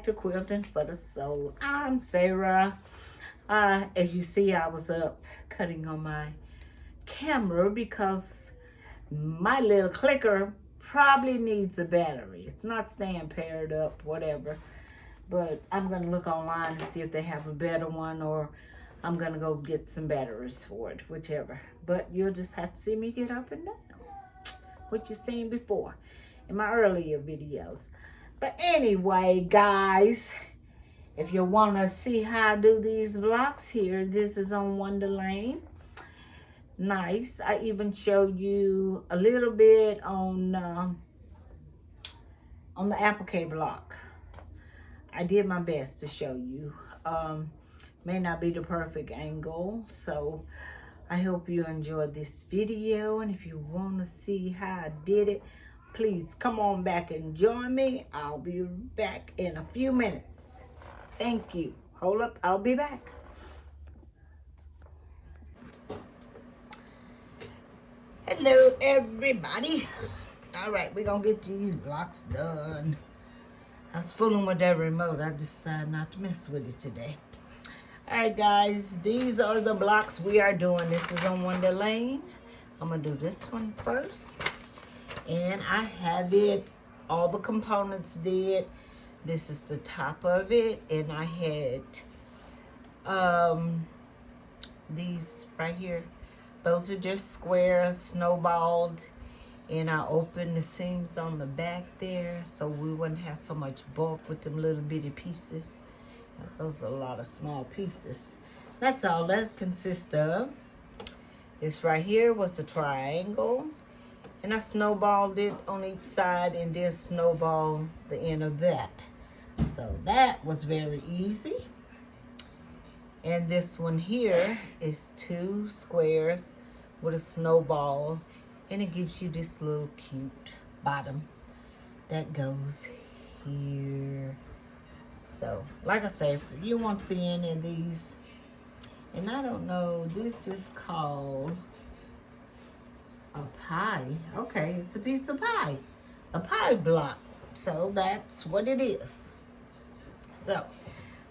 back to Quilting for the Soul. I'm Sarah. As you see, I was up cutting on my camera because my little clicker probably needs a battery. It's not staying paired up, whatever. But I'm going to look online and see if they have a better one, or I'm going to go get some batteries for it, whichever. But you'll just have to see me get up and down, what you've seen before in my earlier videos. But anyway, guys, if you want to see how I do these blocks here, this is on Wonder Lane. Nice. I even showed you a little bit on the applique block. I did my best to show you. May not be the perfect angle, so I hope you enjoyed this video. And if you want to see how I did it, please come on back and join me. I'll be back in a few minutes. Thank you. Hold up, I'll be back. Hello, everybody. All right, we're gonna get these blocks done. I was fooling with that remote. I decided not to mess with it today. All right, guys, these are the blocks we are doing. This is on Wonder Lane. I'm gonna do this one first. And I have it, all the components did. This is the top of it. And I had these right here. Those are just squares, snowballed. And I opened the seams on the back there so we wouldn't have so much bulk with them little bitty pieces. Those are a lot of small pieces. That's all that consists of. This right here was a triangle. And I snowballed it on each side and then snowballed the end of that. So that was very easy. And this one here is 2 squares with a snowball. And it gives you this little cute bottom that goes here. So, like I say, if you want to see any of these, and I don't know, this is called a pie. Okay, it's a piece of pie. A pie block. So that's what it is. So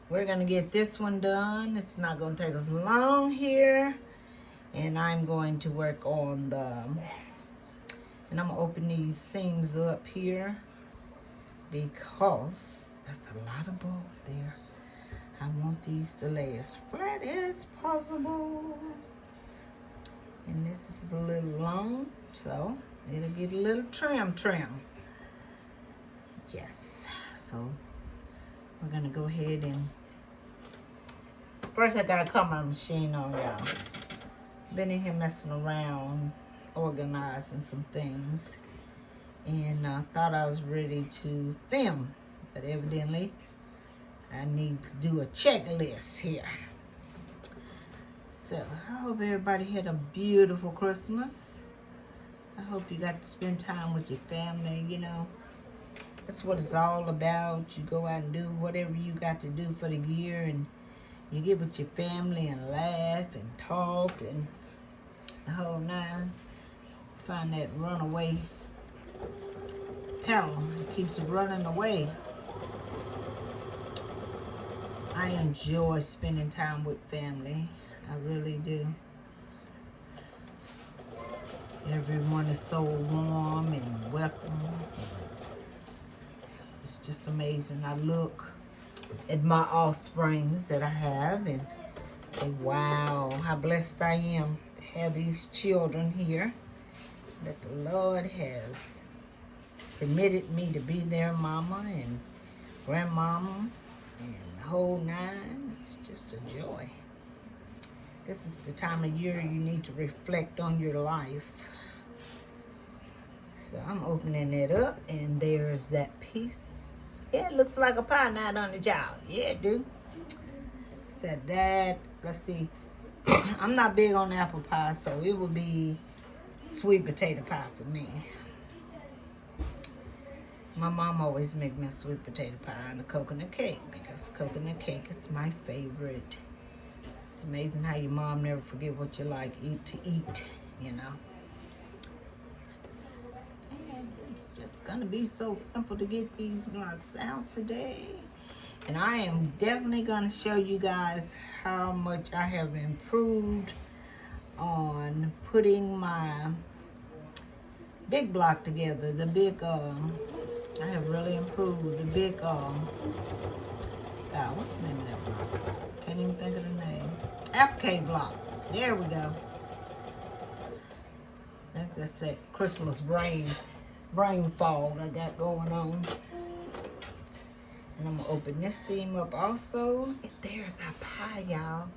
we're going to get this one done. It's not going to take us long here. And I'm going to work on and I'm going to open these seams up here because that's a lot of bulk there. I want these to lay as flat as possible. And this is a little long, so it'll get a little trim. Yes, so we're gonna go ahead and first I gotta cut my machine on, y'all. Been in here messing around, organizing some things, and I thought I was ready to film, but evidently I need to do a checklist here. So, I hope everybody had a beautiful Christmas. I hope you got to spend time with your family, you know. That's what it's all about. You go out and do whatever you got to do for the year, and you get with your family and laugh and talk and the whole nine. Find that runaway pedal. It keeps it running away. I enjoy spending time with family. I really do. Everyone is so warm and welcome. It's just amazing. I look at my offsprings that I have and say, wow, how blessed I am to have these children here, that the Lord has permitted me to be their mama and grandmama and the whole nine. It's just a joy. This is the time of year you need to reflect on your life. So I'm opening it up, and there's that piece. Yeah, it looks like a pie now, on the job. Yeah, it do. Said that. Let's see. I'm not big on apple pie, so it would be sweet potato pie for me. My mom always make me a sweet potato pie and a coconut cake because coconut cake is my favorite. It's amazing how your mom never forget what you like to eat, you know. And it's just gonna be so simple to get these blocks out today. And I am definitely going to show you guys how much I have improved on putting my big block together. The big, I have really improved the big, God, what's the name of that block? Can't even think of the name. Applique block. There we go. That's that Christmas brain fog I got going on. And I'm gonna open this seam up also. There's our pie, y'all.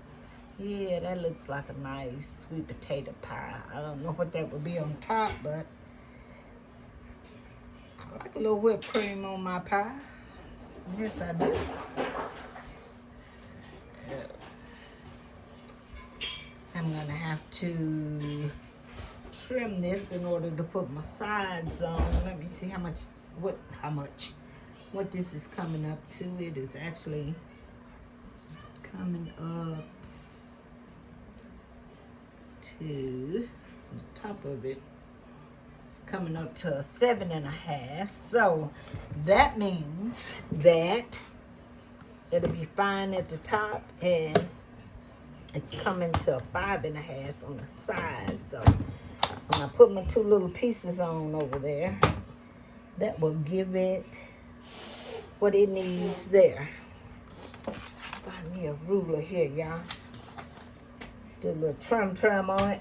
Yeah, that looks like a nice sweet potato pie. I don't know what that would be on top, but I like a little whipped cream on my pie. Yes, I do. I'm gonna have to trim this in order to put my sides on. Let me see what this is coming up to. It is actually coming up to the top of it. It's coming up to a 7.5. So that means that it'll be fine at the top and it's coming to a 5.5 on the side. So when I put my 2 little pieces on over there, that will give it what it needs there. Find me a ruler here, y'all. Do a little trim on it.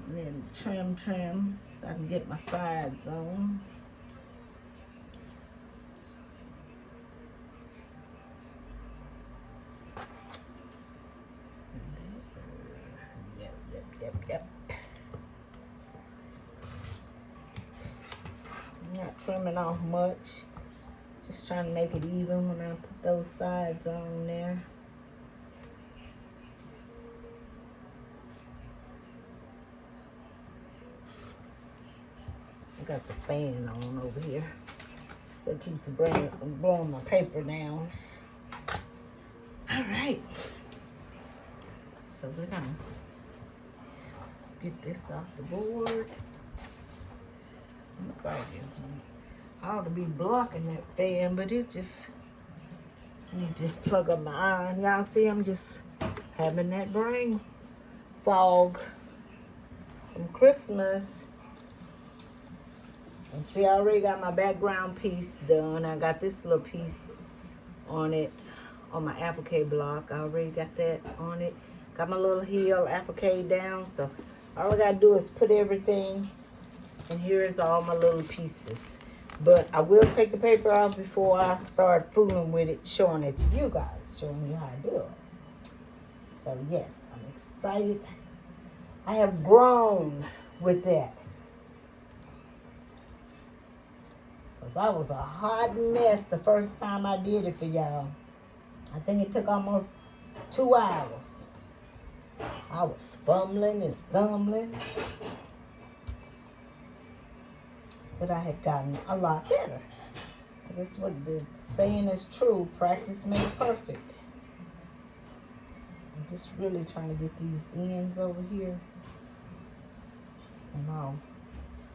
And then trim so I can get my sides on. Yep. I'm not trimming off much. Just trying to make it even when I put those sides on there. I got the fan on over here, so it keeps blowing my paper down. All right. So we're gonna get this off the board. Look like it's ought to be blocking that fan, but it just need to plug up my iron. Y'all see, I'm just having that brain fog from Christmas. And see, I already got my background piece done. I got this little piece on it, on my applique block. I already got that on it. Got my little heel applique down. So all I gotta do is put everything, and here's all my little pieces. But I will take the paper off before I start fooling with it, showing it to you guys, showing you how to do it. So yes, I'm excited. I have grown with that. Because I was a hot mess the first time I did it for y'all. I think it took almost 2 hours. I was fumbling and stumbling. But I had gotten a lot better. I guess what the saying is true, practice makes perfect. I'm just really trying to get these ends over here, and I'll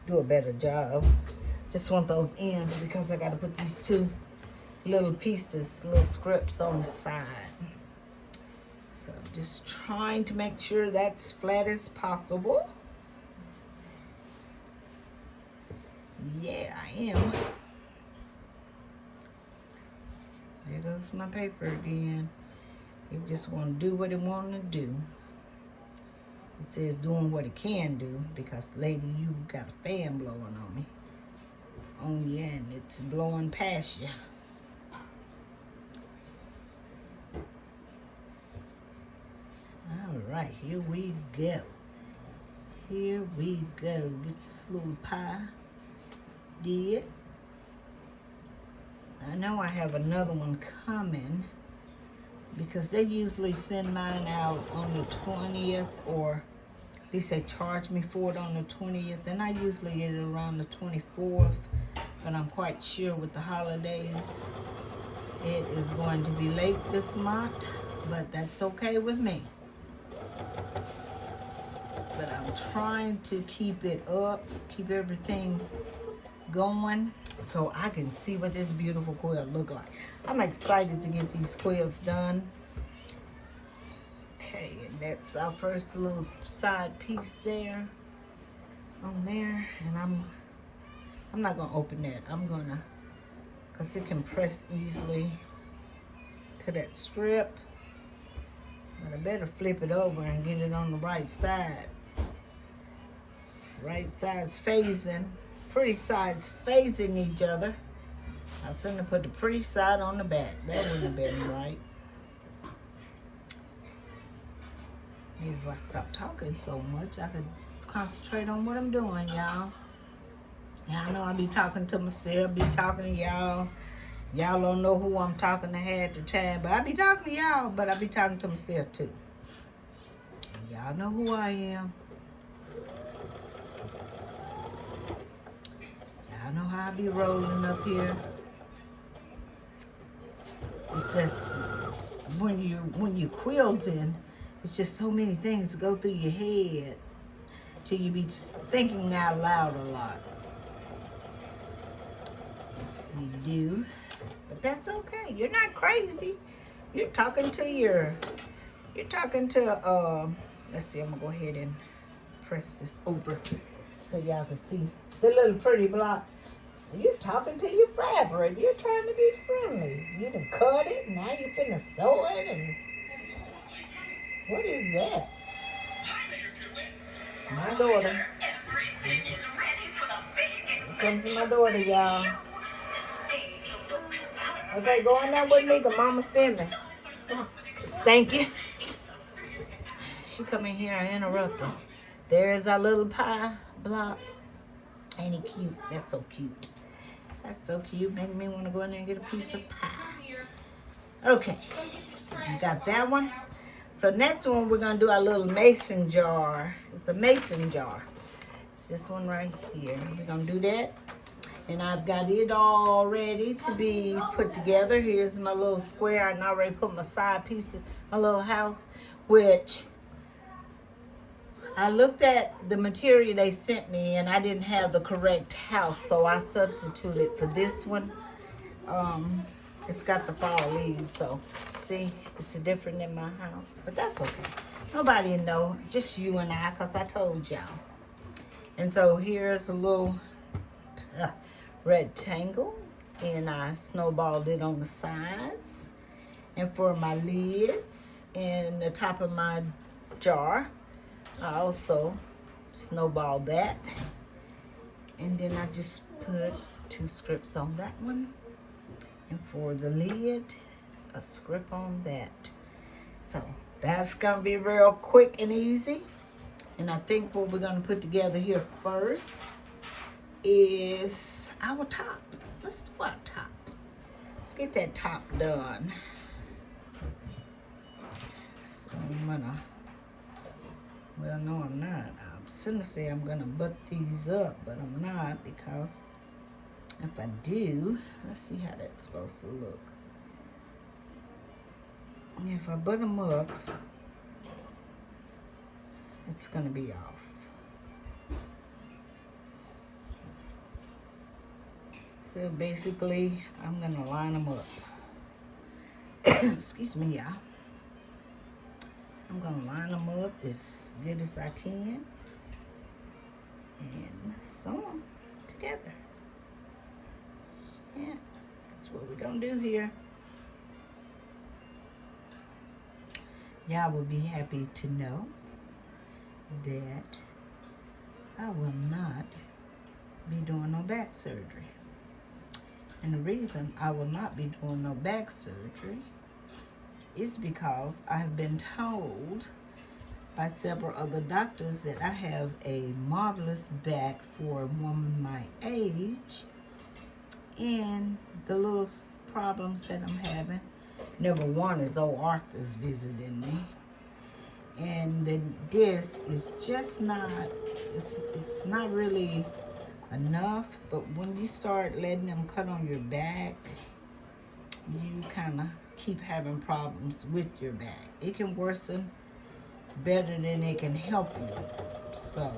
do a better job. Just want those ends because I got to put these 2 little pieces, little scripts on the side. So just trying to make sure that's flat as possible. Yeah, I am. There goes my paper again. It just want to do what it want to do. It says doing what it can do because, lady, you got a fan blowing on me. On you, and it's blowing past you. All right, here we go. Here we go. Get this little pie. Did. I know I have another one coming because they usually send mine out on the 20th, or at least they charge me for it on the 20th, and I usually get it around the 24th, but I'm quite sure with the holidays it is going to be late this month, but that's okay with me. But I'm trying to keep it up, keep everything going. so I can see what this beautiful quilt look like. I'm excited to get these quilts done. Okay, and that's our first little side piece there on there. And I'm not gonna open that. I'm gonna, cause it can press easily to that strip. But I better flip it over and get it on the right side. Right side's phasing, pretty sides phasing each other. I shouldn't have put the pretty side on the back. That wouldn't have been right. Maybe if I stop talking so much, I could concentrate on what I'm doing, y'all. Y'all know I be talking to myself, be talking to y'all. Y'all don't know who I'm talking to half the time, but I be talking to y'all, but I be talking to myself too. Y'all know who I am. Y'all know how I be rolling up here. It's just when you quilting, it's just so many things go through your head till you be thinking out loud a lot. You do, but that's okay. You're not crazy. You're talking to let's see, I'm gonna go ahead and press this over so y'all can see the little pretty block. You're talking to your fabric. You're trying to be friendly. You done cut it, and now you finna sew it, and what is that? My daughter. Here comes my daughter, y'all. Okay, go on there with me, cause Mama filming. Come on. Thank you. She come in here and interrupt her. There's our little pie block. Ain't he cute? That's so cute. That's so cute. Making me want to go in there and get a piece of pie. Okay. You got that one. So next one, we're going to do our little mason jar. It's a mason jar. It's this one right here. We're going to do that. And I've got it all ready to be put together. Here's my little square. I already put my side piece in my little house, which I looked at the material they sent me and I didn't have the correct house, so I substituted for this one. It's got the fall leaves, so see, it's different than my house, but that's okay. Nobody know, just you and I, because I told y'all. And so here's a little rectangle, and I snowballed it on the sides. And for my lids and the top of my jar, I also snowballed that. And then I just put 2 scripts on that one. And for the lid, a script on that. So that's gonna be real quick and easy. And I think what we're gonna put together here first is our top. Let's do our top. Let's get that top done. So I'm gonna, well, no, I'm not. I'm gonna say I'm gonna butt these up, but I'm not, because if I do, let's see how that's supposed to look. If I butt them up, it's gonna be off. So basically, I'm gonna line them up. Excuse me, y'all. I'm gonna line them up as good as I can and sew them together. Yeah, that's what we're gonna do here. Y'all will be happy to know that I will not be doing no back surgery. And the reason I will not be doing no back surgery is because I've been told by several other doctors that I have a marvelous back for a woman my age. And the little problems that I'm having, number one is old Arthur's visiting me. And the disc is just not, it's not really enough, but when you start letting them cut on your back, you kind of keep having problems with your back. It can worsen better than it can help you. So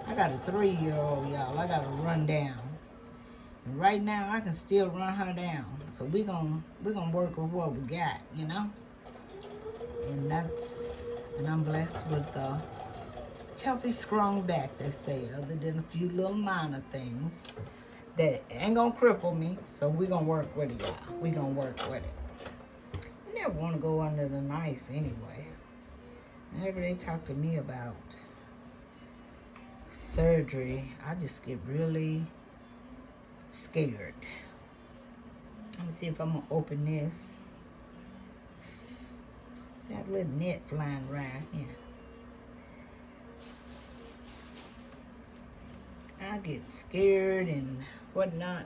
I got a 3-year-old, y'all. I got to run down And right now, I can still run her down. So we're gonna work with what we got, you know. And I'm blessed with a healthy, strong back. They say, other than a few little minor things that ain't gonna cripple me. So we're gonna work with it, y'all. We're gonna work with it. You never want to go under the knife anyway. Whenever they talk to me about surgery, I just get really scared. Let me see if I'm gonna open this. Got a little net flying around here. I get scared and whatnot.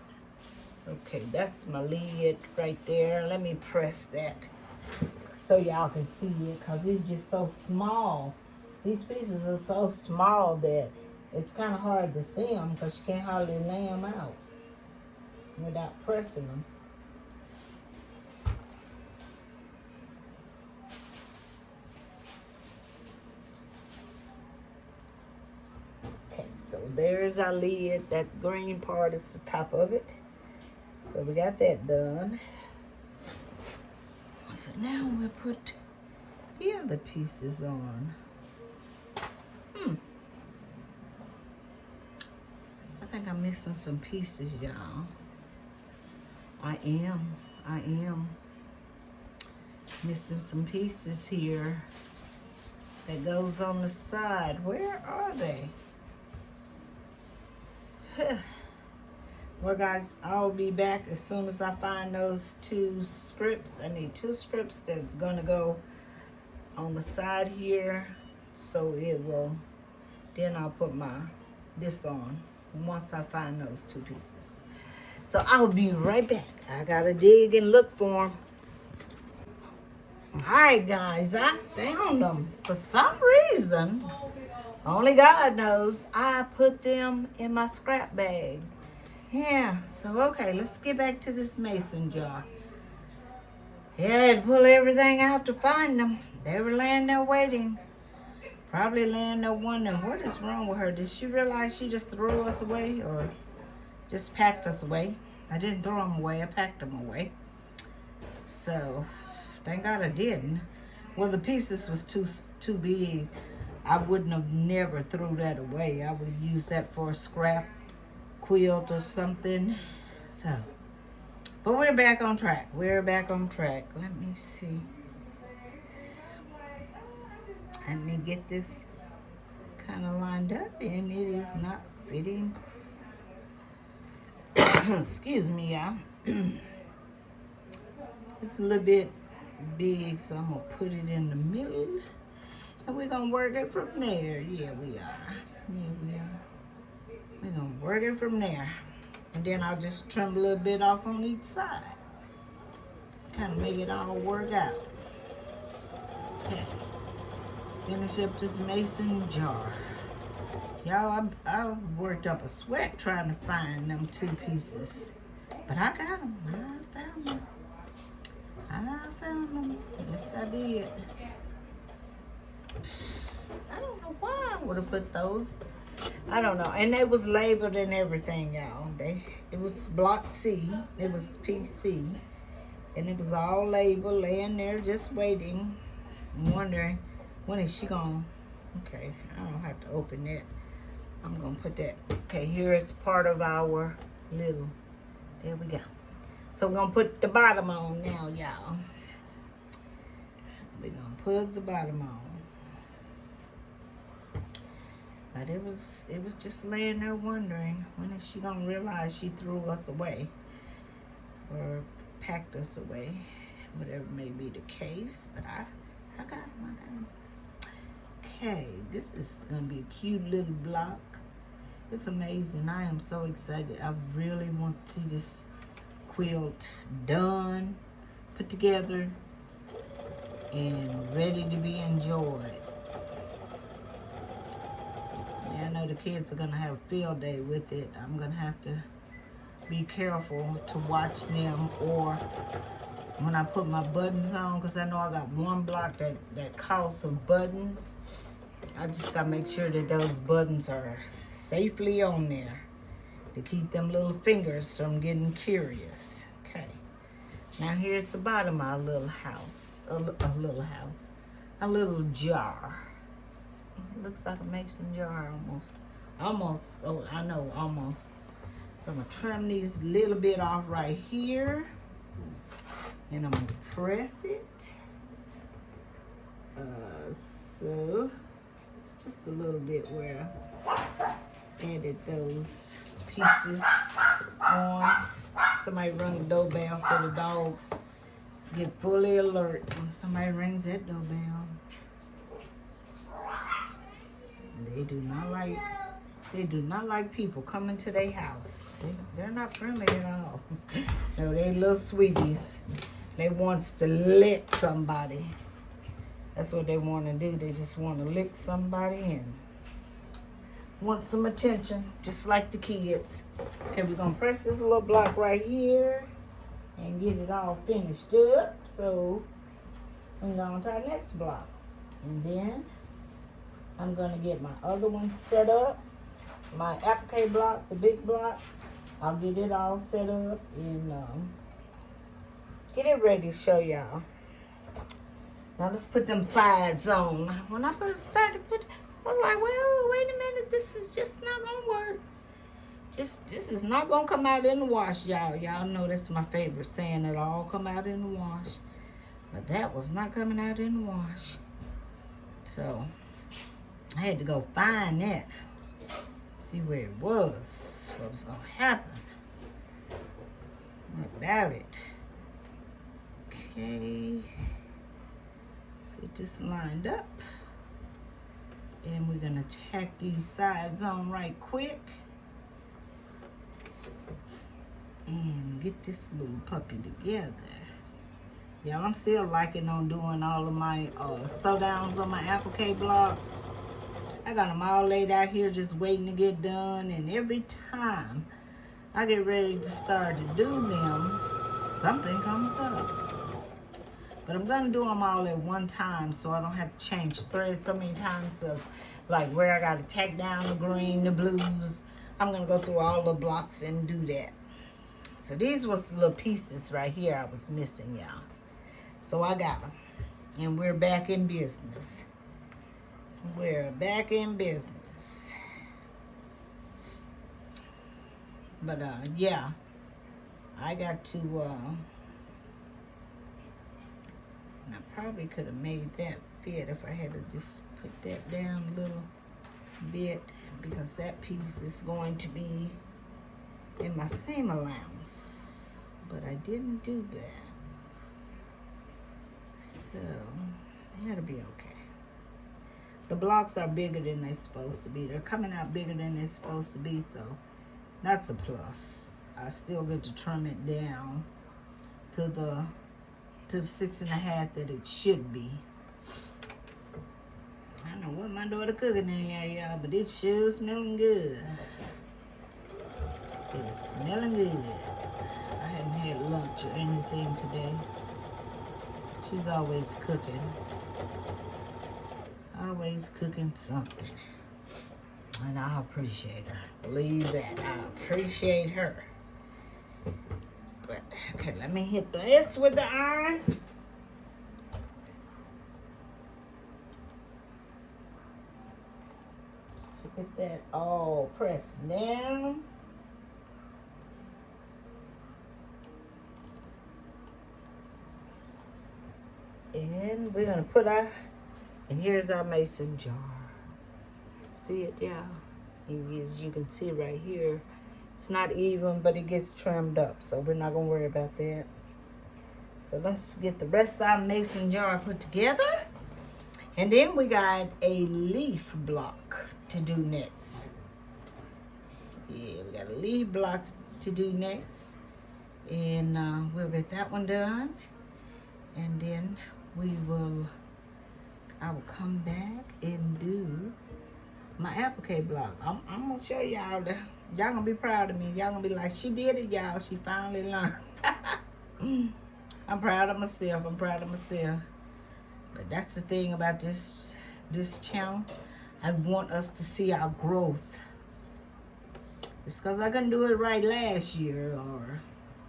Okay, that's my lid right there. Let me press that so y'all can see it, because it's just so small. These pieces are so small that it's kind of hard to see them because you can't hardly lay them out without pressing them. Okay, so there's our lid. That green part is the top of it. So we got that done. So now we'll put the other pieces on. I think I'm missing some pieces, y'all. I am missing some pieces here that goes on the side. Where are they? Well, guys, I'll be back as soon as I find those 2 strips. I need 2 strips that's gonna go on the side here, so it will, then I'll put this on once I find those 2 pieces. So I'll be right back. I gotta dig and look for them. All right, guys, I found them. For some reason, only God knows, I put them in my scrap bag. Yeah, so okay, let's get back to this mason jar. Yeah, I had to pull everything out to find them. They were laying there waiting. Probably laying there wondering, what is wrong with her? Did she realize she just threw us away or just packed us away? I didn't throw them away, I packed them away. So, thank God I didn't. Well, the pieces was too big. I wouldn't have never threw that away. I would have used that for a scrap quilt or something. So, but we're back on track. We're back on track. Let me see. Let me get this kind of lined up, and it is not fitting. Excuse me, y'all. It's a little bit big, so I'm gonna put it in the middle, and we're gonna work it from there. Yeah, we are. Yeah, we are. We're gonna work it from there. And then I'll just trim a little bit off on each side. Kind of make it all work out. Okay. Finish up this mason jar. Y'all, I worked up a sweat trying to find them 2 pieces. But I got them. I found them. Yes, I did. I don't know why I would have put those. I don't know. And they was labeled and everything, y'all. It was block C. It was PC. And it was all labeled, laying there just waiting. I'm wondering, when is she gonna... Okay, I don't have to open it. I'm gonna put that... Okay, here's part of our little... There we go. So we're gonna put the bottom on now, y'all. We're gonna put the bottom on. But it was just laying there wondering, when is she gonna realize she threw us away or packed us away, whatever may be the case. But I got them. Okay, this is gonna be a cute little block. It's amazing. I am so excited. I really want to see this quilt done, put together, and ready to be enjoyed. Yeah, I know the kids are gonna have a field day with it. I'm gonna have to be careful to watch them, or when I put my buttons on, because I know I got one block that calls for buttons. I just gotta make sure that those buttons are safely on there. to keep them little fingers from getting curious. Okay. Now here's the bottom of our little house. A little jar. It looks like a mason jar almost. Almost. Oh, I know, almost. So I'm going to trim these little bit off right here. And I'm going to press it. So it's just a little bit where I added those pieces on. Somebody rung the doorbell so the dogs get fully alert when somebody rings that doorbell. They do not like people coming to their house. They're not friendly at all. No, they little sweeties. They wants to lick somebody. That's what they want to do. They just want to lick somebody and want some attention, just like the kids. Okay, we're going to press this little block right here and get it all finished up. So I'm going to our next block. And then I'm going to get my other one set up. My applique block, the big block. I'll get it all set up and get it ready to show y'all. Now let's put them sides on. When I started to put, I was like, well, wait a minute, this is just not gonna work. This is not gonna come out in the wash, y'all. Y'all know that's my favorite saying, it'll all come out in the wash. But that was not coming out in the wash. So I had to go find that. See where it was. What was gonna happen. What about it? Okay. Let's get this lined up. And we're gonna tack these sides on right quick. And get this little puppy together. Y'all, I'm still liking on doing all of my sew downs on my applique blocks. I got them all laid out here just waiting to get done. And every time I get ready to start to do them, something comes up. But I'm going to do them all at one time so I don't have to change threads so many times. So like where I got to tack down the green, the blues, I'm going to go through all the blocks and do that. So these was the little pieces right here I was missing, y'all. So I got them. And we're back in business. We're back in business. But yeah, I got to and I probably could have made that fit if I had to just put that down a little bit, because that piece is going to be in my seam allowance, but I didn't do that, so that'll be okay. The blocks are bigger than they're supposed to be. They're coming out bigger than they're supposed to be, so that's a plus. I still get to trim it down to the 6.5 that it should be. I don't know what my daughter cooking in here, y'all, but it's sure smelling good. It's smelling good. I hadn't had lunch or anything today. She's always cooking. Always cooking something. And I appreciate her. Believe that. I appreciate her. But, okay, let me hit this with the iron. Get that all pressed down. And we're gonna put our, and here's our mason jar. See it, yeah? As you can see right here, it's not even, but it gets trimmed up, so we're not gonna worry about that. So let's get the rest of our mason jar put together. And then we got a leaf block to do next. Yeah, we got a leaf block to do next. And we'll get that one done. And then I will come back and do my applique block. I'm gonna show y'all y'all gonna be proud of me. Y'all gonna be like, she did it, y'all. She finally learned. I'm proud of myself. I'm proud of myself. But that's the thing about this channel. I want us to see our growth. Just because I couldn't do it right last year or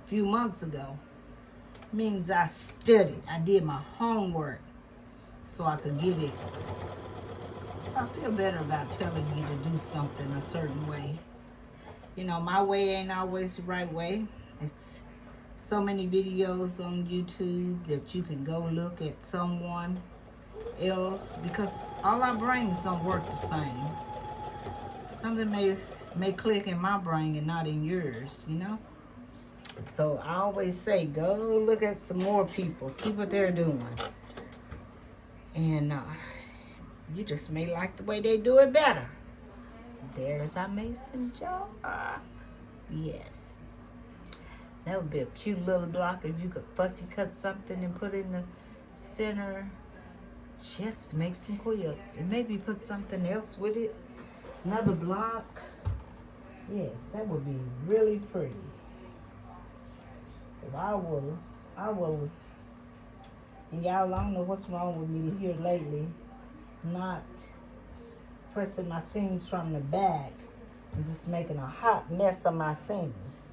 a few months ago means I studied. I did my homework so I could get it. So I feel better about telling you to do something a certain way. You know, my way ain't always the right way. It's so many videos on YouTube that you can go look at someone else because all our brains don't work the same. Something may click in my brain and not in yours, you know? So I always say, go look at some more people, see what they're doing. And you just may like the way they do it better. There's our mason jar. Yes. That would be a cute little block if you could fussy cut something and put it in the center just to make some quilts. And maybe put something else with it. Another block. Yes, that would be really pretty. So I will, and y'all, I don't know what's wrong with me here lately. Not pressing my seams from the back and just making a hot mess of my seams.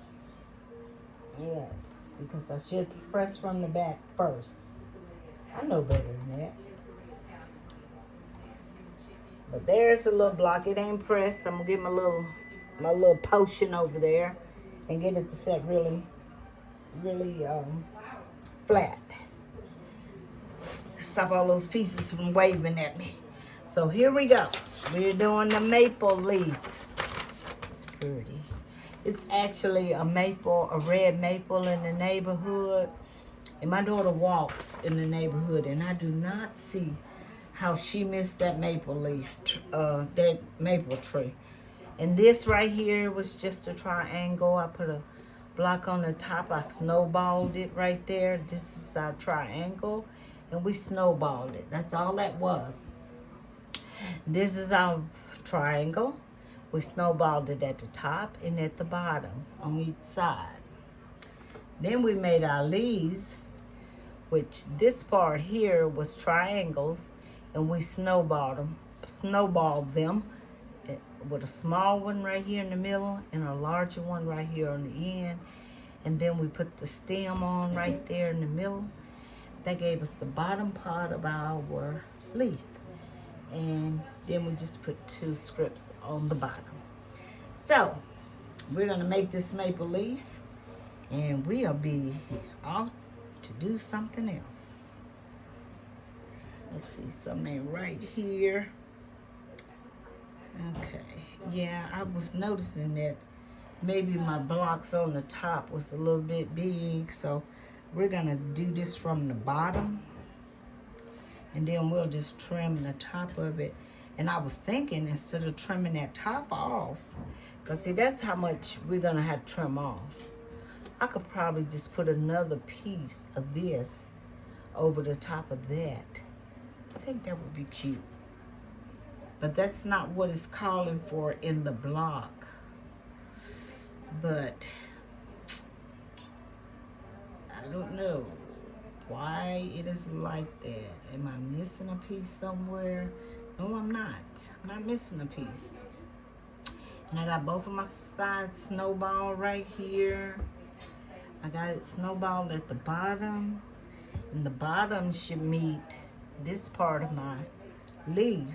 Yes, because I should press from the back first. I know better than that. But there's a little block. It ain't pressed. I'm gonna get my little potion over there and get it to set really flat. Stop all those pieces from waving at me. So here we go. We're doing the maple leaf. It's pretty. It's actually a red maple in the neighborhood. And my daughter walks in the neighborhood, and I do not see how she missed that maple leaf, that maple tree. And this right here was just a triangle. I put a block on the top. I snowballed it right there. This is our triangle, and we snowballed it. That's all that was. This is our triangle. We snowballed it at the top and at the bottom on each side. Then we made our leaves, which this part here was triangles, and we snowballed them with a small one right here in the middle and a larger one right here on the end. And then we put the stem on right there in the middle. That gave us the bottom part of our leaf. And then we just put 2 scripts on the bottom. So we're gonna make this maple leaf, and we'll be off to do something else. Let's see, something right here. Okay, yeah, I was noticing that maybe my blocks on the top was a little bit big, so we're gonna do this from the bottom, and then we'll just trim the top of it. And I was thinking, instead of trimming that top off, because see, that's how much we're gonna have to trim off. I could probably just put another piece of this over the top of that. I think that would be cute. But that's not what it's calling for in the block. But I don't know why it is like that. Am I missing a piece somewhere? No, I'm not. I'm not missing a piece. And I got both of my sides snowballed right here. I got it snowballed at the bottom. And the bottom should meet this part of my leaf.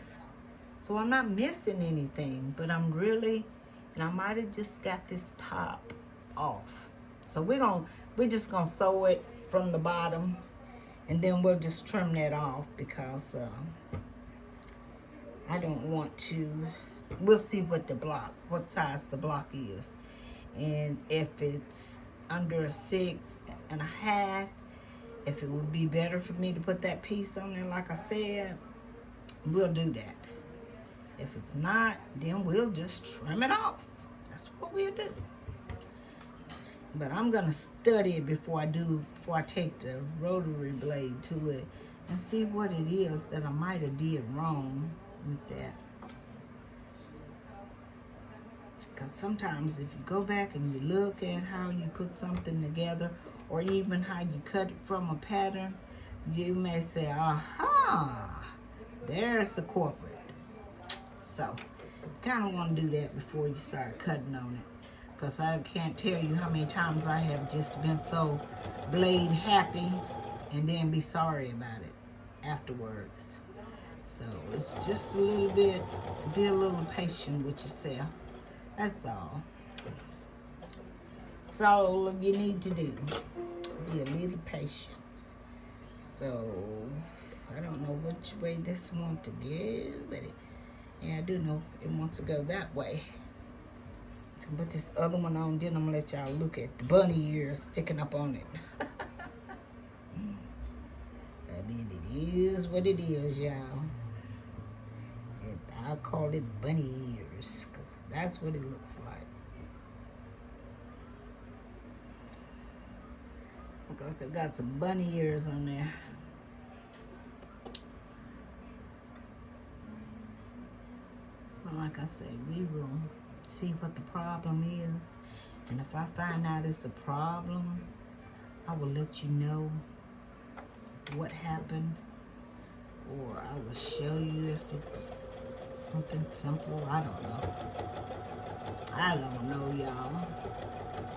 So I'm not missing anything, but I'm really, and I might have just got this top off. So we're just gonna sew it from the bottom, and then we'll just trim that off because I don't want to. We'll see what size the block is, and if it's under 6.5, if it would be better for me to put that piece on there, like I said, we'll do that. If it's not, then we'll just trim it off. That's what we'll do. But I'm gonna study it before I take the rotary blade to it and see what it is that I might have did wrong with that. Because sometimes if you go back and you look at how you put something together, or even how you cut it from a pattern, you may say, aha, there's the culprit. So Kind of want to do that before you start cutting on it. Because I can't tell you how many times I have just been so blade happy and then be sorry about it afterwards. So it's just a little bit, be a little patient with yourself. That's all. That's all you need to do. Be a little patient. So I don't know which way this wants to go, but yeah, I do know it wants to go that way. So put this other one on, then I'm gonna let y'all look at the bunny ears sticking up on it. I mean, it is what it is, y'all. And I call it bunny ears, because that's what it looks like. Look like I got some bunny ears on there. But like I said, we will see what the problem is. And if I find out it's a problem, I will let you know what happened. Or I will show you if it's something simple. I don't know. I don't know, y'all.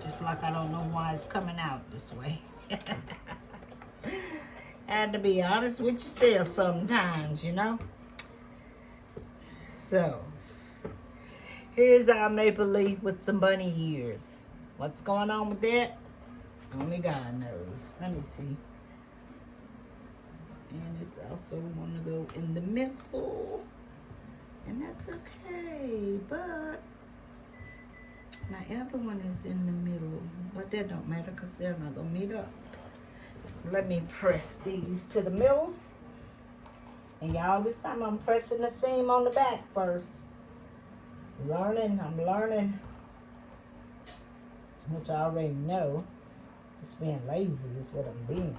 Just like I don't know why it's coming out this way. Had to be honest with yourself sometimes, you know. So, here's our maple leaf with some bunny ears. What's going on with that? Only God knows. Let me see. And it's also want to go in the middle. And that's okay. But my other one is in the middle. But that don't matter because they're not going to meet up. So let me press these to the middle. And y'all, this time I'm pressing the seam on the back first. I'm learning. Which I already know. Just being lazy is what I'm being.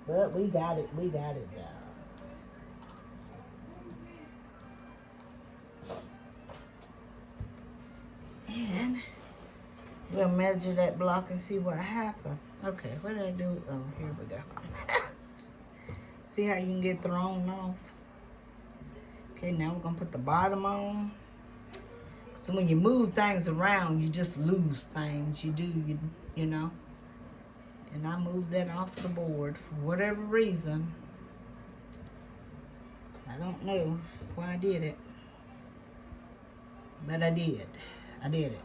But we got it, y'all. And we'll measure that block and see what happened. Okay, what did I do? Oh, here we go. See how you can get thrown off? Okay, now we're gonna put the bottom on. So when you move things around, you just lose things. You know. And I moved that off the board for whatever reason. I don't know why I did it. But I did. I did it.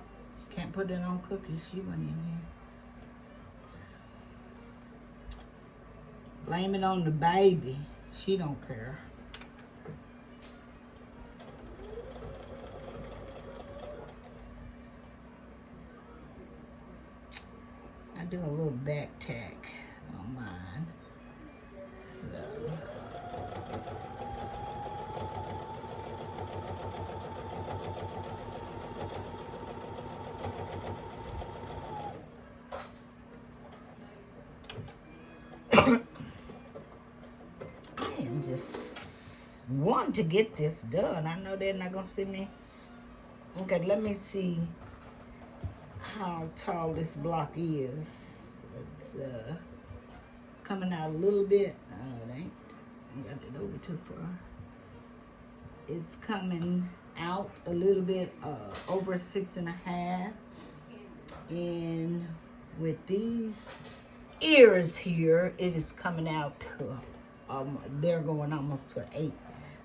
Can't put it on cookies. She went in here. Blame it on the baby. She don't care. I do a little back tack on mine. So. I am just wanting to get this done. I know they're not gonna see me. Okay, let me see how tall this block is. It's coming out a little bit. Oh, it ain't. I got it over too far. It's coming out a little bit over 6.5. And with these ears here, it is coming out to they're going almost to 8.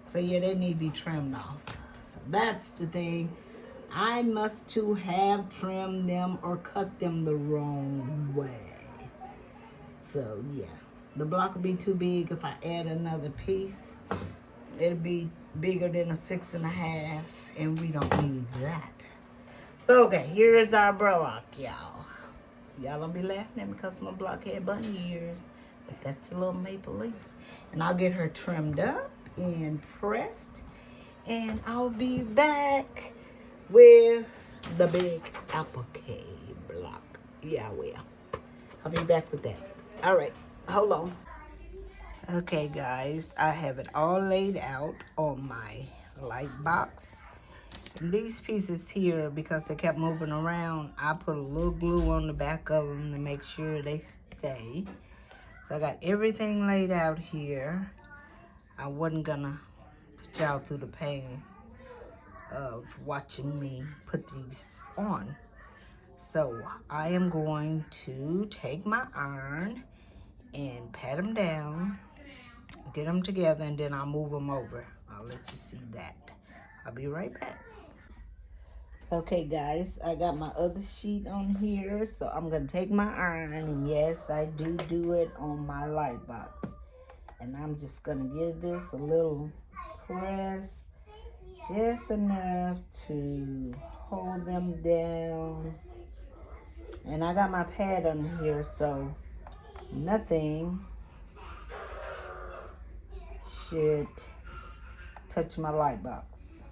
So yeah, they need to be trimmed off. So that's the thing. I must to have trimmed them or cut them the wrong way. So yeah, the block will be too big if I add another piece. It'll be bigger than a 6.5, and we don't need that. So okay, here is our block, y'all. Y'all gonna be laughing at me because my block had bunny ears, but that's a little maple leaf. And I'll get her trimmed up and pressed, and I'll be back with the big applique block. Yeah, I will. I'll be back with that. All right, hold on. Okay, guys, I have it all laid out on my light box. And these pieces here, because they kept moving around, I put a little glue on the back of them to make sure they stay. So I got everything laid out here. I wasn't gonna put y'all through the pain of watching me put these on. So I am going to take my iron and pat them down, get them together, and then I'll move them over. I'll let you see that. I'll be right back. Okay guys, I got my other sheet on here, so I'm gonna take my iron, and yes, I do it on my light box. And I'm just gonna give this a little press, just enough to hold them down. And I got my pad on here, so nothing should touch my light box.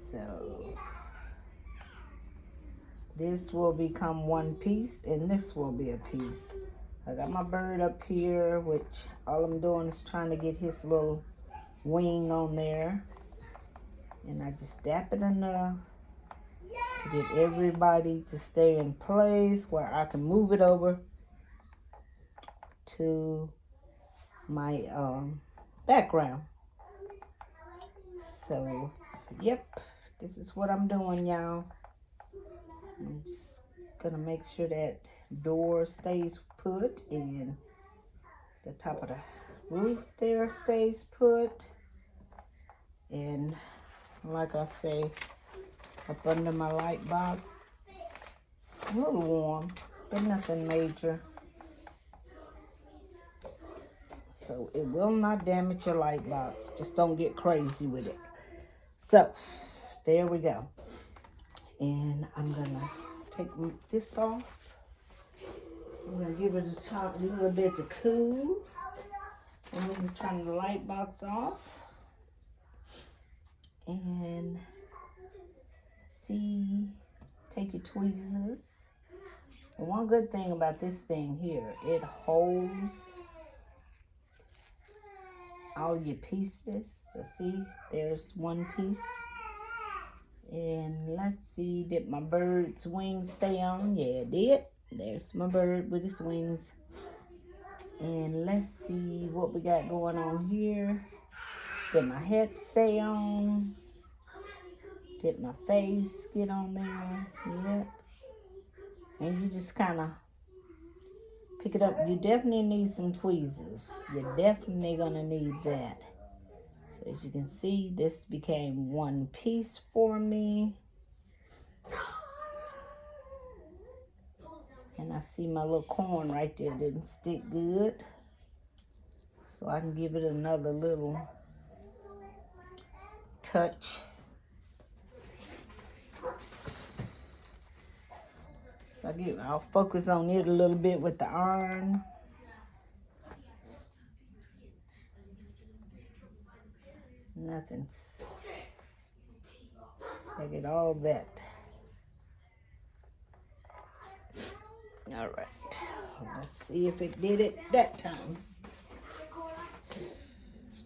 So this will become one piece, and this will be a piece. I got my bird up here, which all I'm doing is trying to get his little wing on there. And I just dap it enough to get everybody to stay in place where I can move it over to my background. So, yep, this is what I'm doing, y'all. I'm just gonna make sure that door stays put and the top of the roof there stays put. And like I say, up under my light box, a little warm, but nothing major. So it will not damage your light box. Just don't get crazy with it. So there we go. And I'm gonna take this off. I'm gonna give it a little bit to cool. And I'm gonna turn the light box off. And see, take your tweezers. And one good thing about this thing here, it holds all your pieces. So see, there's one piece. And let's see, did my bird's wings stay on? Yeah, it did. There's my bird with his wings. And let's see what we got going on here. Did my head stay on? Did my face get on there? Yep. And you just kind of pick it up. You definitely need some tweezers. You're definitely going to need that. So as you can see, this became one piece for me. And I see my little corn right there didn't stick good. So I can give it another little touch. So I'll focus on it a little bit with the iron. Nothing's. I get all that. All right. Let's see if it did it that time.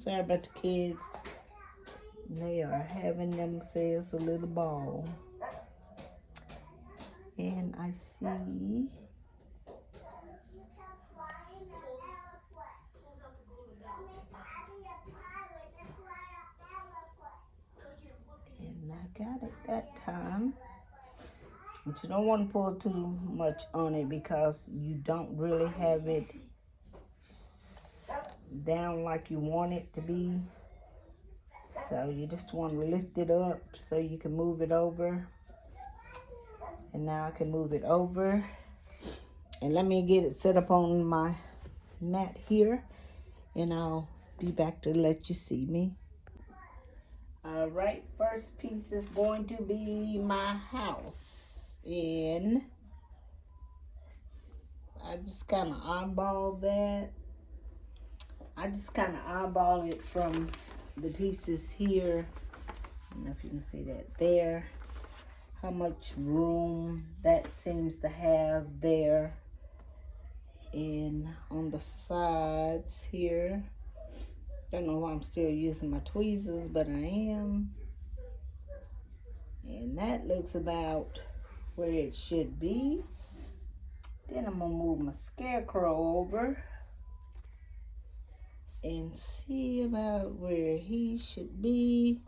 Sorry about the kids. They are having themselves a little ball. And I see and I got it that time. But you don't want to pull too much on it because you don't really have it down like you want it to be. So you just want to lift it up so you can move it over. And now I can move it over. And let me get it set up on my mat here. And I'll be back to let you see me. All right, first piece is going to be my house. And I just kind of eyeball that. I just kind of eyeball it from the pieces here. I don't know if you can see that there. How much room that seems to have there. And on the sides here. Don't know why I'm still using my tweezers, but I am. And that looks about where it should be. Then I'm gonna move my scarecrow over. and see about where he should be.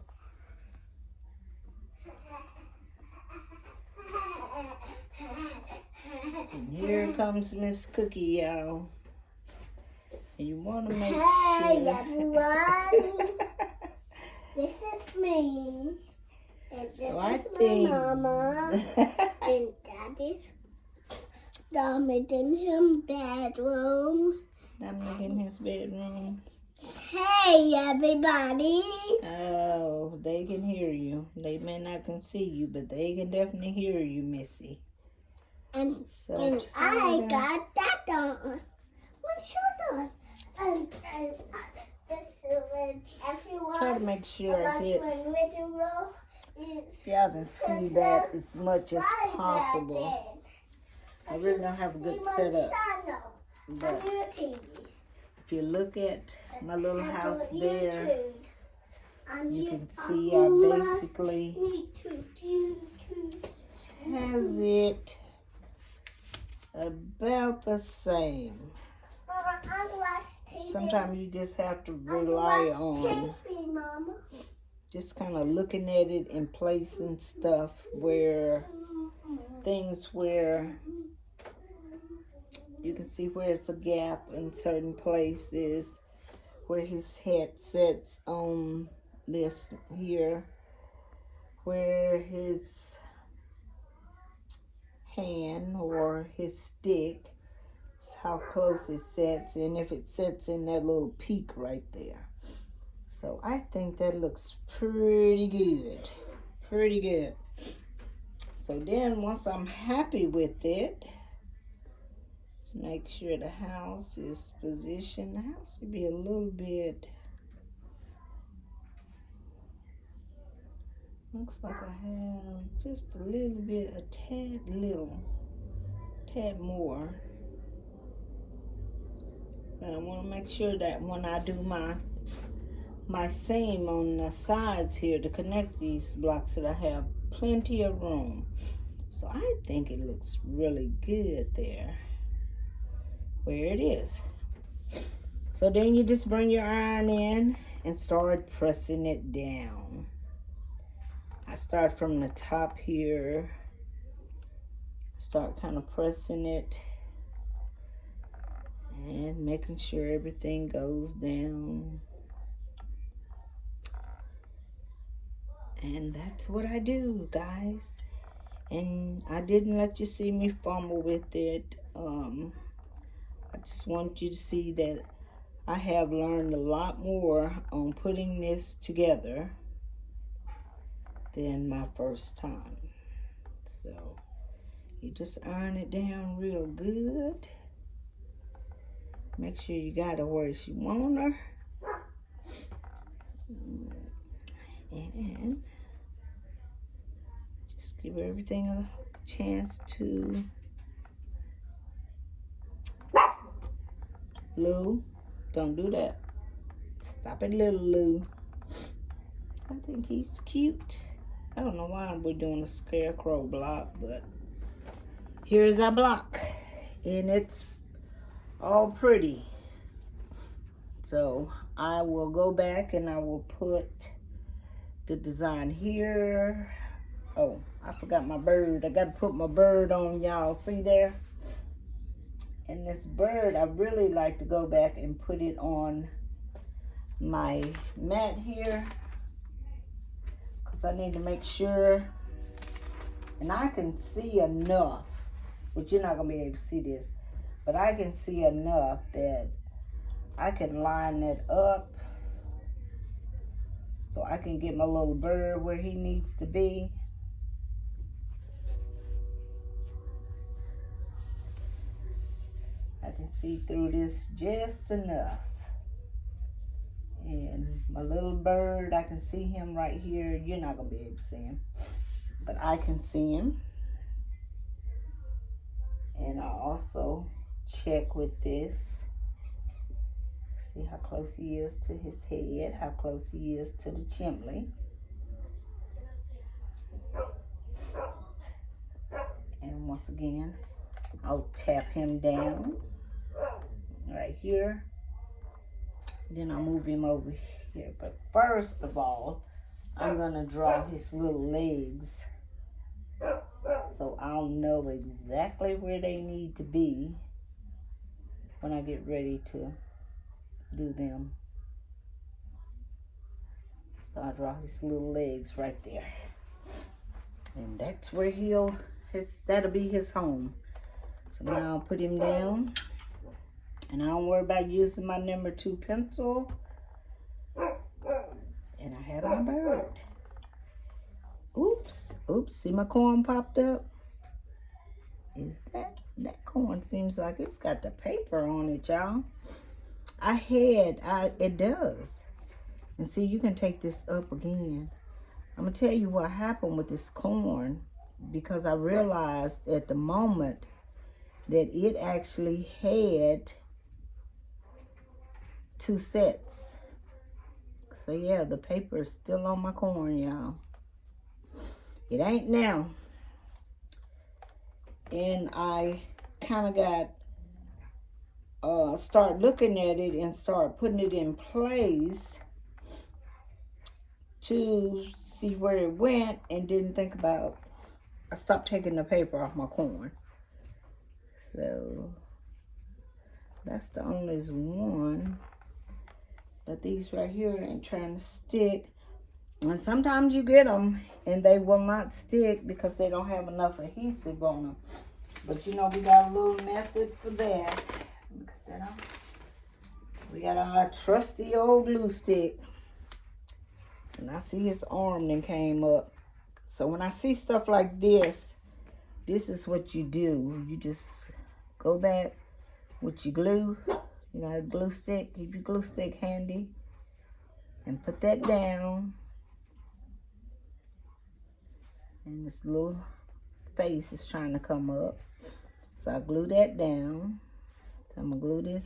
And here comes Miss Cookie, y'all. And you want to make Hey sure. everyone, this is me, and this So is my mama, and Daddy's Dominic in his bedroom. Dominic in his bedroom. Hey everybody. Oh, they can hear you. They may not can see you, but they can definitely hear you, Missy. And So I got that on. What shirt on? And this is everyone. try to make sure I get Is y'all can see that as much as possible. I really don't have a good setup, but if you look at my little house there, you can see I basically has it about the same. Sometimes you just have to rely on just kind of looking at it and placing stuff where things where you can see where it's a gap in certain places, where his head sits on this here, where his hand or his stick, how close it sets, and if it sets in that little peak right there. So I think that looks pretty good. Pretty good. So then once I'm happy with it, make sure the house is positioned. The house should be a little bit, looks like I have just a little bit, a tad more. But I want to make sure that when I do my seam on the sides here to connect these blocks, that I have plenty of room. So I think it looks really good there where it is. So then you just bring your iron in and start pressing it down. I start from the top here, start kind of pressing it and making sure everything goes down. And that's what I do, guys. And I didn't let you see me fumble with it. I just want you to see that I have learned a lot more on putting this together than my first time. So you just iron it down real good. Make sure you got her where she want her. And just give everything a chance to Lou, don't do that. Stop it, little Lou. I think he's cute. I don't know why we're doing a scarecrow block, but here's our block. And it's all pretty. So I will go back and I will put the design here. Oh, I forgot my bird. I got to put my bird on, y'all. See there? And this bird, I really like to go back and put it on my mat here, because I need to make sure, and I can see enough, but you're not going to be able to see this, but I can see enough that I can line it up so I can get my little bird where he needs to be. I can see through this just enough. And my little bird, I can see him right here. You're not going to be able to see him, but I can see him. And I also check with this. See how close he is to his head, how close he is to the chimney. And once again, I'll tap him down right here. Then I'll move him over here. But first of all, I'm gonna draw his little legs. So I'll know exactly where they need to be when I get ready to do them. So I draw his little legs right there. And that's where that'll be his home. So now I'll put him down. And I don't worry about using my number 2 pencil. And I have my bird. Oops, see my corn popped up? Is that corn seems like it's got the paper on it, y'all. It does. And see, you can take this up again. I'm gonna tell you what happened with this corn, because I realized at the moment that it actually had 2 sets. So yeah, the paper is still on my corn, y'all. It ain't now. And I kind of got start looking at it and start putting it in place to see where it went, and didn't think about, I stopped taking the paper off my corn. So that's the only one. But these right here ain't trying to stick. And sometimes you get them and they will not stick because they don't have enough adhesive on them. But you know, we got a little method for that. Cut that off. We got our trusty old glue stick. And I see his arm then came up. So when I see stuff like this is what you do. You just go back with your glue. You got a glue stick. Keep your glue stick handy. And put that down. And this little face is trying to come up. So I glue that down. So I'm going to glue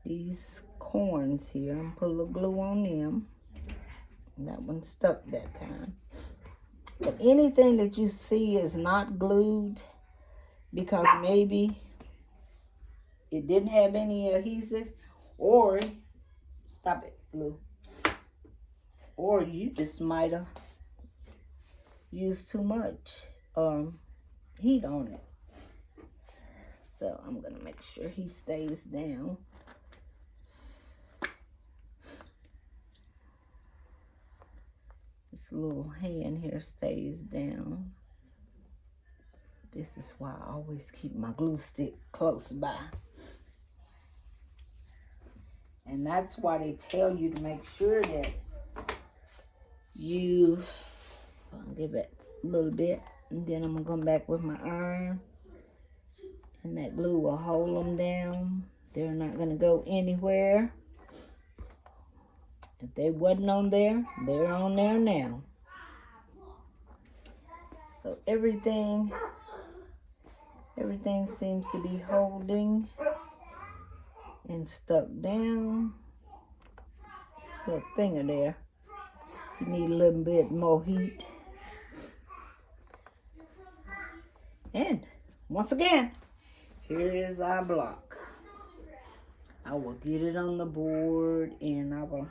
these corns here. I'm going to put a little glue on them. And that one stuck that time. But anything that you see is not glued because maybe it didn't have any adhesive, or, stop it, glue. Or you just might have used too much heat on it. So I'm going to make sure he stays down. This little hand here stays down. This is why I always keep my glue stick close by. And that's why they tell you to make sure that you, I'll give it a little bit, and then I'm going to come back with my iron. And that glue will hold them down. They're not going to go anywhere. If they wasn't on there, they're on there now. So everything seems to be holding and stuck down. Just a little finger there. You need a little bit more heat. And once again, here is our block. I will get it on the board, and I will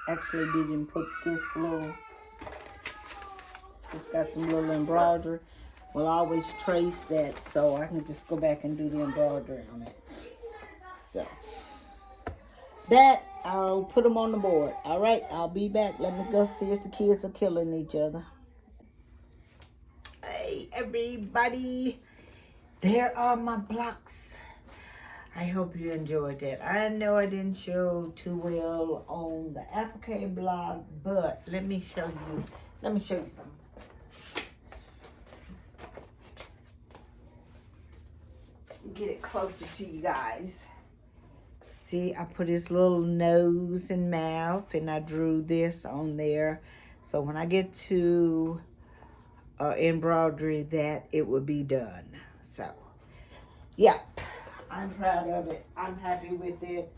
actually didn't put this little, it's got some little embroidery. We'll always trace that so I can just go back and do the embroidery on it. So that, I'll put them on the board. All right, I'll be back. Let me go see if the kids are killing each other. Hey, everybody. There are my blocks. I hope you enjoyed that. I know I didn't show too well on the applique block, but let me show you something. Get it closer to you guys. See, I put his little nose and mouth, and I drew this on there. So when I get to embroidery, that it will be done. So, yeah. I'm proud of it. I'm happy with it.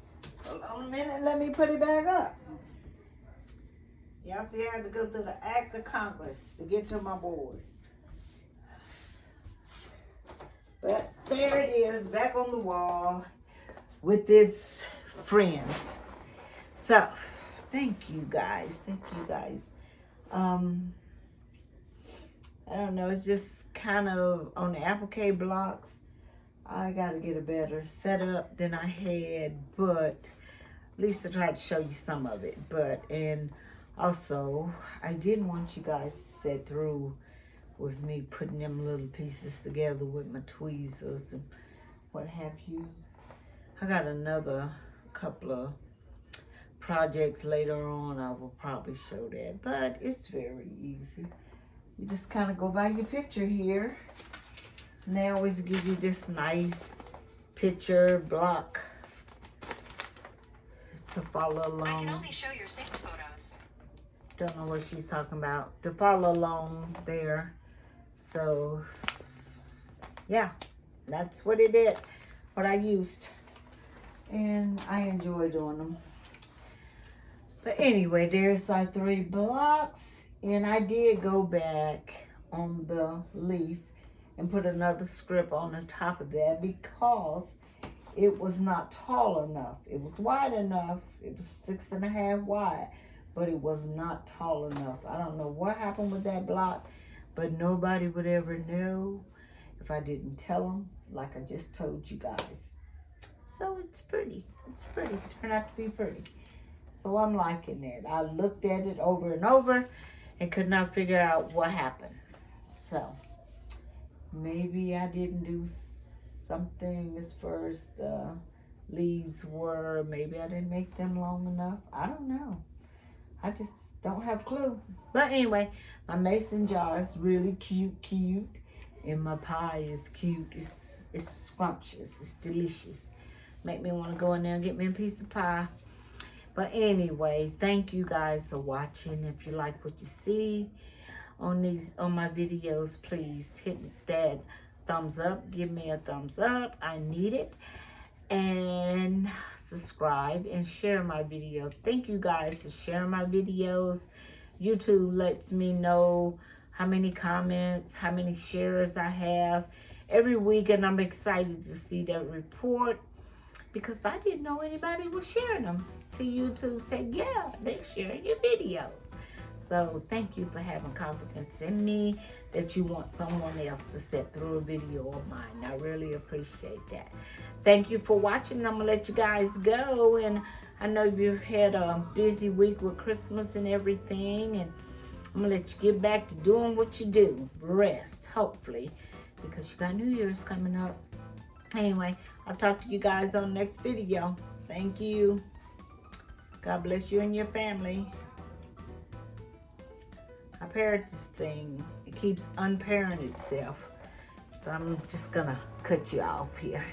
Hold on a minute. Let me put it back up. Y'all see, I had to go through the act of Congress to get to my board. But there it is, back on the wall with its friends. So, thank you guys. Thank you guys. I don't know. It's just kind of on the applique blocks. I got to get a better setup than I had, but Lisa tried to show you some of it. And also, I didn't want you guys to sit through with me putting them little pieces together with my tweezers and what have you. I got another couple of projects later on. I will probably show that, but it's very easy. You just kind of go by your picture here. And they always give you this nice picture block to follow along. I can only show your saved photos. Don't know what she's talking about. To follow along there. So, yeah, that's what it is. What I used. And I enjoy doing them. But anyway, there's our 3 blocks. And I did go back on the leaf and put another script on the top of that because it was not tall enough. It was wide enough. It was 6.5 wide, but it was not tall enough. I don't know what happened with that block, but nobody would ever know if I didn't tell them, like I just told you guys. So it's pretty. It's pretty. It turned out to be pretty. So I'm liking it. I looked at it over and over and could not figure out what happened. So maybe I didn't do something as far as the leaves were. Maybe I didn't make them long enough. I don't know. I just don't have a clue. But anyway, my mason jar is really cute. And my pie is cute. It's scrumptious. It's delicious. Make me want to go in there and get me a piece of pie. But anyway, thank you guys for watching. If you like what you see on my videos, please hit that thumbs up. Give me a thumbs up. I need it. And subscribe and share my videos. Thank you guys for sharing my videos. YouTube lets me know how many comments, how many shares I have every week, and I'm excited to see that report because I didn't know anybody was sharing them. To YouTube said, yeah, they're sharing your videos. So thank you for having confidence in me that you want someone else to sit through a video of mine. I really appreciate that. Thank you for watching. I'm going to let you guys go. And I know you've had a busy week with Christmas and everything. And I'm going to let you get back to doing what you do. Rest, hopefully, because you got New Year's coming up. Anyway, I'll talk to you guys on the next video. Thank you. God bless you and your family. I paired this thing. It keeps unpairing itself. So I'm just gonna cut you off here.